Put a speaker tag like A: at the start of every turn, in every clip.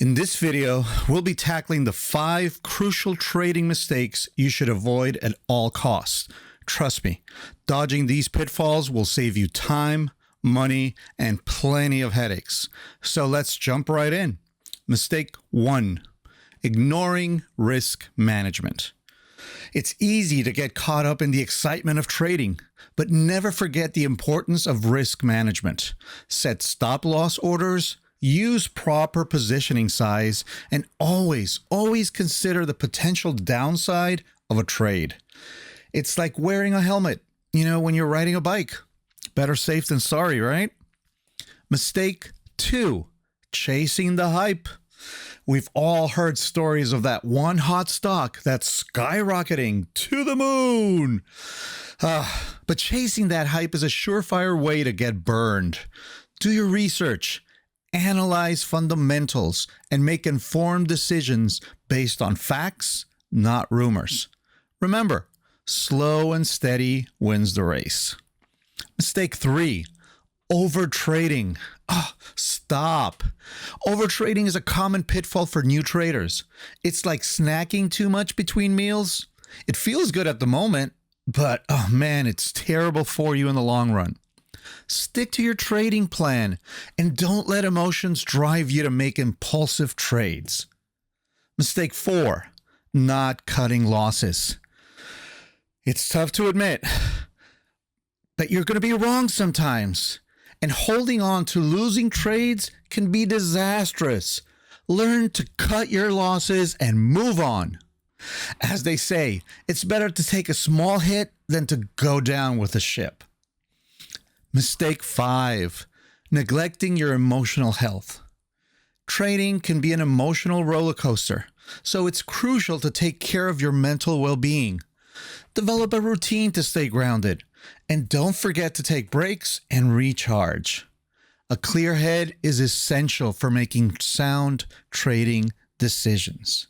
A: In this video, we'll be tackling the 5 crucial trading mistakes you should avoid at all costs. Trust me, dodging these pitfalls will save you time, money, and plenty of headaches. So let's jump right in. Mistake 1, ignoring risk management. It's easy to get caught up in the excitement of trading, but never forget the importance of risk management. Set stop-loss orders, use proper positioning size, and always consider the potential downside of a trade. It's like wearing a helmet, when you're riding a bike. Better safe than sorry, right? Mistake 2, chasing the hype. We've all heard stories of that one hot stock that's skyrocketing to the moon. But chasing that hype is a surefire way to get burned. Do your research, analyze fundamentals, and make informed decisions based on facts, not rumors. Remember, slow and steady wins the race. Mistake 3, overtrading. Stop. Overtrading is a common pitfall for new traders. It's like snacking too much between meals. It feels good at the moment, but it's terrible for you in the long run. Stick to your trading plan and don't let emotions drive you to make impulsive trades. Mistake 4, not cutting losses. It's tough to admit that you're going to be wrong sometimes, and holding on to losing trades can be disastrous. Learn to cut your losses and move on. As they say, it's better to take a small hit than to go down with the ship. Mistake 5, neglecting your emotional health. Trading can be an emotional roller coaster, so it's crucial to take care of your mental well-being. Develop a routine to stay grounded, and don't forget to take breaks and recharge. A clear head is essential for making sound trading decisions.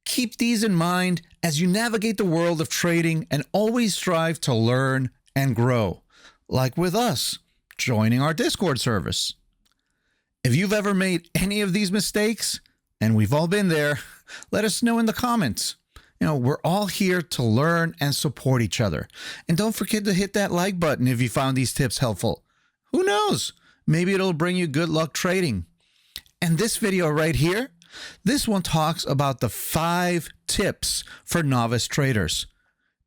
A: Keep these in mind as you navigate the world of trading, and always strive to learn and grow. Like with us, joining our Discord service. If you've ever made any of these mistakes, and we've all been there, let us know in the comments. We're all here to learn and support each other. And don't forget to hit that like button if you found these tips helpful. Who knows? Maybe it'll bring you good luck trading. And this video right here, this one talks about the 5 tips for novice traders.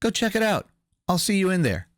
A: Go check it out. I'll see you in there.